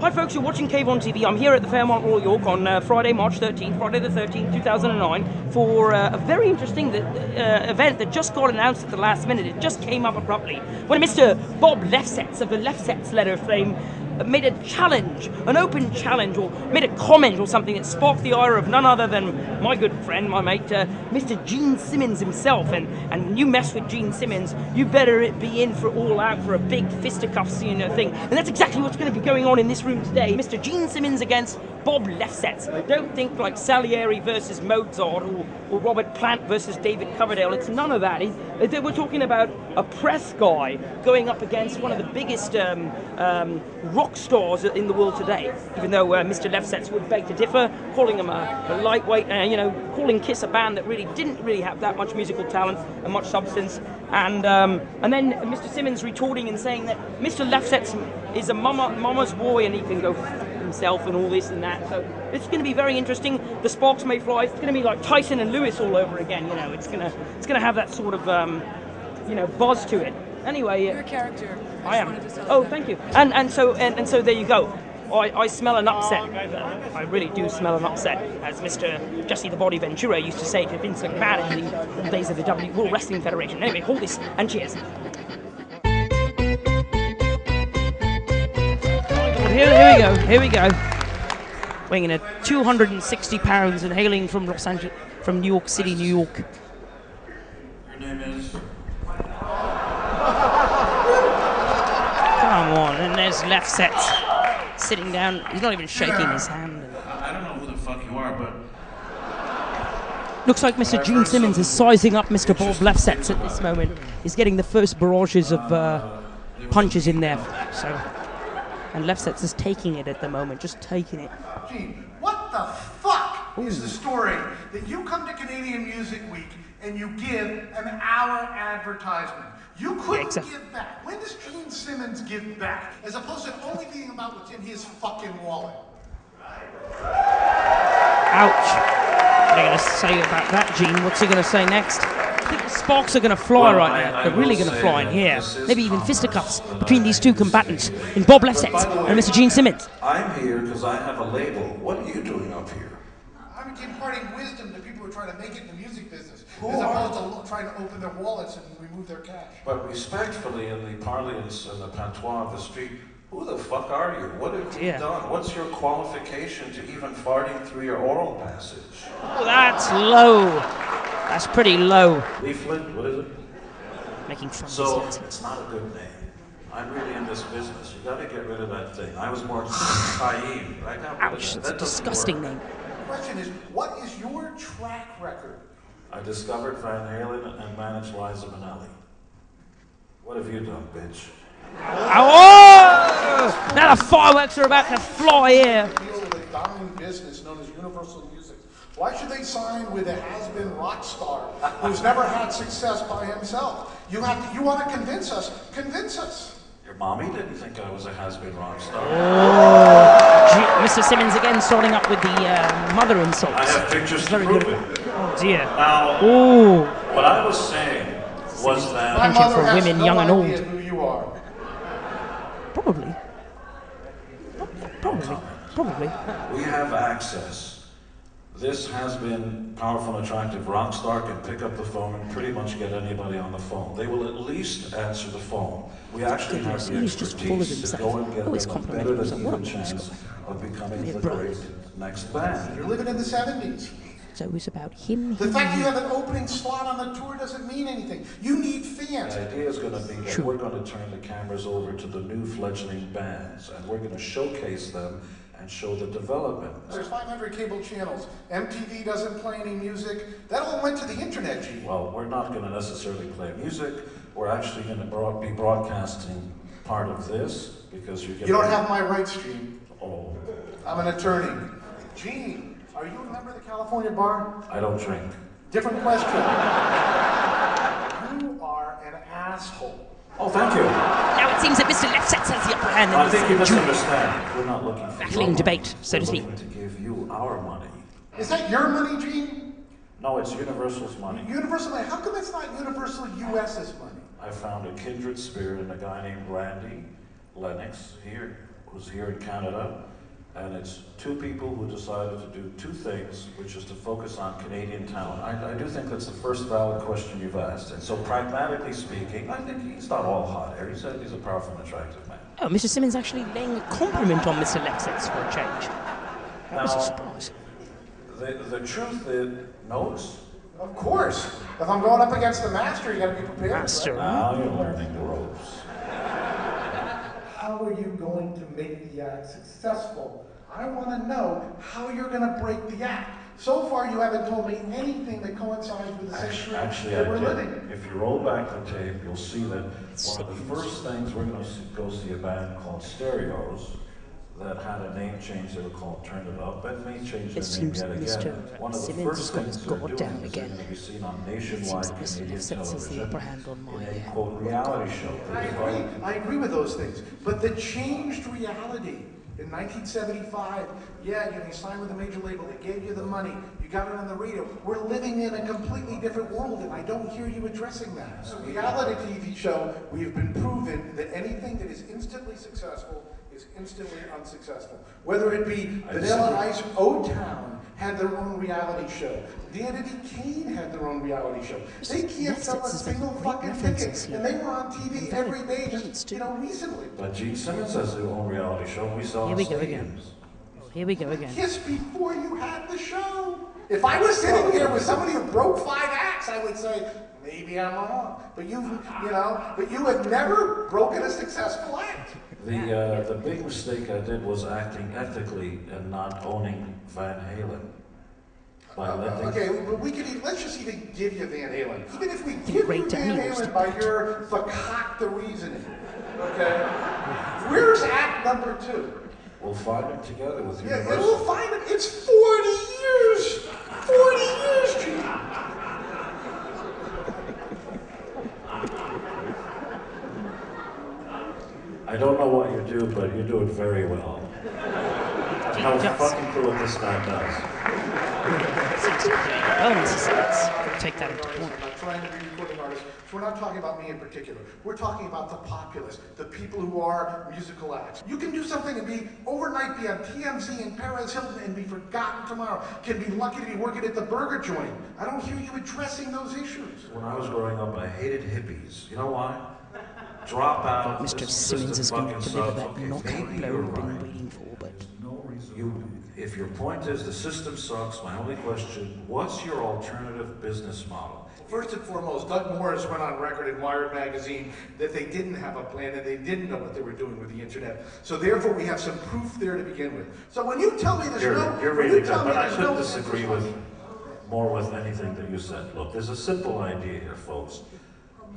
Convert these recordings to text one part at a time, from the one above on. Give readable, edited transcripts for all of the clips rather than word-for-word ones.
Hi folks, you're watching KayvonTV. I'm here at the Fairmont Royal York on Friday, March 13th, Friday the 13th, 2009, for a very interesting event that just got announced at the last minute. It just came up abruptly when Mr. Bob Letfwitz of the Letfwitz letter fame made a challenge, an open challenge, or made a comment or something that sparked the ire of none other than my good friend, my mate, Mr. Gene Simmons himself. And when you mess with Gene Simmons, you better be in for all out for a big fisticuffs, thing. And that's exactly what's going to be going on in this room today. Mr. Gene Simmons against Bob Letfwitz. Don't think like Salieri versus Mozart or Robert Plant versus David Coverdale. It's none of that. We're talking about a press guy going up against one of the biggest rock stars in the world today. Even though Mr. Letfwitz would beg to differ, calling him a lightweight, calling Kiss a band that didn't really have that much musical talent and much substance. And then Mr. Simmons retorting and saying that Mr. Letfwitz is a mama's boy and he can go f himself and all this and that. So it's going to be very interesting. The sparks may fly. It's going to be like Tyson and Lewis all over again. It's gonna have that sort of buzz to it. Anyway, you're a character. I am. Oh, thank you. And so there you go. I smell an upset. I really do smell an upset, as Mr. Jesse the Body Ventura used to say to Vince McMahon in the days of the World Wrestling Federation. Anyway, hold this and cheers. Here we go. Weighing in at 260 pounds and hailing from from New York City, New York. Your name is? Come on, and there's Letfwitz sitting down. He's not even shaking his hand. I don't know who the fuck you are, but... Looks like Mr. Gene Simmons is sizing up Mr. Bob Letfwitz at this moment. He's getting the first barrages of punches in there. And Letfwitz is taking it at the moment, just taking it. Gene, what the fuck is the story that you come to Canadian Music Week and you give an hour advertisement? You couldn't give back. When does Gene Simmons give back? As opposed to only being about what's in his fucking wallet. Ouch. What are you going to say about that, Gene? What's he going to say next? I think the sparks are going to fly right now. They're really going to fly in here. Maybe even fisticuffs between these two combatants in Bob Letfwitz and Mr. Gene Simmons. I'm here because I have a label. What are you doing up here? I'm imparting wisdom to people who are trying to make it in the music business, as opposed to trying to open their wallets and remove their cash. But respectfully, in the parlance and the patois of the street, who the fuck are you? What have you done? What's your qualification to even farting through your oral passage? Oh, that's low. That's pretty low. Leaflet, what is it? Making fun So, of it's not a good name. I'm really in this business. You gotta get rid of that thing. I was more Kayeem. Ouch, that's a disgusting name. The question is, what is your track record? I discovered Van Halen and managed Liza Minnelli. What have you done, bitch? Oh! Now the fireworks are about to fly here. Deal with a dying business known as Universal Music. Why should they sign with a has-been rock star who's never had success by himself? You want to convince us? Convince us. Your mommy didn't think I was a has-been rock star. Oh, Mr. Simmons again starting up with the mother insults. I have pictures to prove it. Oh dear. Now, what I was saying was that... My mother for has women, no young and old. idea who you are. Probably. We have access. This has been powerful and attractive rock star can pick up the phone and pretty much get anybody on the phone. They will at least answer the phone. We actually have the expertise to go and get them a better than even chance of becoming the great next band. You're living in the 70s. So it's about him. The fact you have an opening slot on the tour doesn't mean anything. You need fans. The idea is going to be that we're going to turn the cameras over to the new fledgling bands and we're going to showcase them and show the development. There's 500 cable channels. MTV doesn't play any music. That all went to the internet, Gene. Well, we're not going to necessarily play music. We're actually going to be broadcasting part of this because you don't have my rights, Gene. Oh. I'm an attorney. Gene, are you a member of the California Bar? I don't drink. Different question. You are an asshole. Oh, thank you. Now it seems that Mr. Letfwitz has the upper hand in I think you this misunderstand. We're not looking for battling debate, so to speak. We're looking to give you our money. Is that your money, Gene? No, it's Universal's money. Universal money? How come it's not Universal US's money? I found a kindred spirit in a guy named Randy Lennox here was here in Canada, and it's two people who decided to do two things, which is to focus on Canadian talent. I do think that's the first valid question you've asked, and so pragmatically speaking, I think he's not all hot air. He's a powerful and attractive man. Oh, Mr. Simmons actually laying a compliment on Mr. Letfwitz for a change. That was a surprise. The truth is, notes. Of course. If I'm going up against the master, you got to be prepared. Master. Right? Now you're learning the ropes. How are you going to make the act successful? I want to know how you're going to break the act. So far, you haven't told me anything that coincides with the century that we're living. If you roll back the tape, you'll see that one of the first things we're going to go see a band called Stereos that had a name change. They were called Turn It Up, and may change their name yet again. One of the first things they're doing is they're going to be seen on nationwide Canadian television in a quote reality show. I agree with those things, but the changed reality. In 1975, yeah, you signed with a major label, they gave you the money, you got it on the radio. We're living in a completely different world, and I don't hear you addressing that. As a reality TV show, we have been proven that anything that is instantly successful is instantly unsuccessful. Whether it be Vanilla Ice, O-Town had their own reality show. Danity Kane had their own reality show. They can't sell a single fucking ticket, and they were on TV every day just, recently. But Gene Simmons has their own reality show. We saw Here we go again. Here we go again. Yes, before you had the show. If I was sitting here with somebody who broke 5 acts, I would say, maybe I'm wrong. But you have never broken a successful act. The big mistake I did was acting ethically and not owning Van Halen. Okay, but let's just even give you Van Halen. Even if we give you Van Halen by your fakakta reasoning, okay? Where's act number 2? We'll find him together with you. Yeah, we'll find him. It's 40 years. 40 years, Gene. I don't know what you do, but you do it very well. I have no fucking clue what this guy does. Let's take that into account. I'm not trying to be recording artists. So we're not talking about me in particular. We're talking about the populace, the people who are musical acts. You can do something and be overnight, be on TMZ and Perez Hilton and be forgotten tomorrow. Can be lucky to be working at the burger joint. I don't hear you addressing those issues. When I was growing up, I hated hippies. You know why? Drop out. Mr. Simmons is going to deliver that knockout blow we've been waiting for, but if your point is the system sucks, my only question, what's your alternative business model? First and foremost, Doug Morris went on record in Wired magazine that they didn't have a plan and they didn't know what they were doing with the internet. So therefore, we have some proof there to begin with. So when you tell me you're really good, but I couldn't disagree more with anything that you said. Look, there's a simple idea here, folks.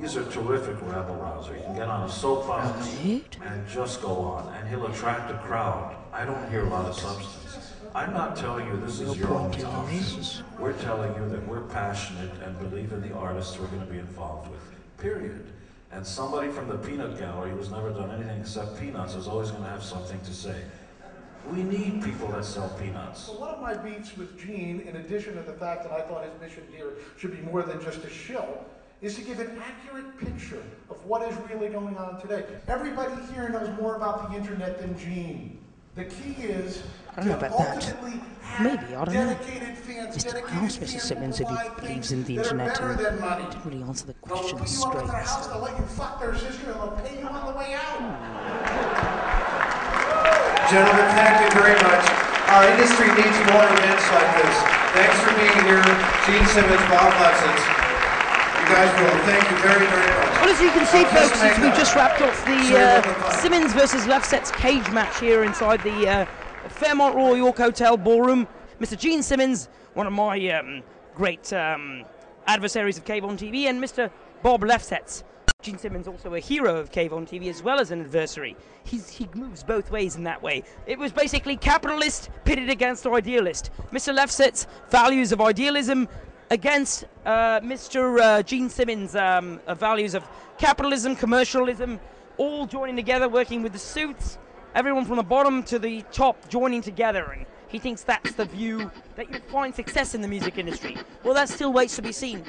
He's a terrific rabble-rouser. He can get on a soapbox and just go on, and he'll attract a crowd. I don't hear a lot of substance. I'm not telling you this is your own house. We're telling you that we're passionate and believe in the artists we're going to be involved with, period. And somebody from the peanut gallery who's never done anything except peanuts is always going to have something to say. We need people that sell peanuts. So one of my beefs with Gene, in addition to the fact that I thought his mission here should be more than just a shill, is to give an accurate picture of what is really going on today. Everybody here knows more about the internet than Gene. The key is I don't know about that. Maybe, I don't know. I asked Mr. Simmons if he believes in the internet and he didn't really answer the question straight. They'll let you fuck their sister and they'll pay you on the way out. Gentlemen, thank you very much. Our industry needs more events like this. Thanks for being here. Gene Simmons, Bob Letfwitz. You guys will. Thank you very, very much. Well, as you can see, folks, as we've just wrapped off the Simmons versus Letfwitz cage match here inside the Fairmont Royal York Hotel ballroom. Mr. Gene Simmons, one of my great adversaries of KayvonTV, and Mr. Bob Letfwitz. Gene Simmons, also a hero of KayvonTV as well as an adversary. He moves both ways in that way. It was basically capitalist pitted against idealist. Mr. Letfwitz, values of idealism against Mr. Gene Simmons' values of capitalism, commercialism, all joining together, working with the suits, everyone from the bottom to the top joining together, and he thinks that's the view that you find success in the music industry. Well, that still waits to be seen.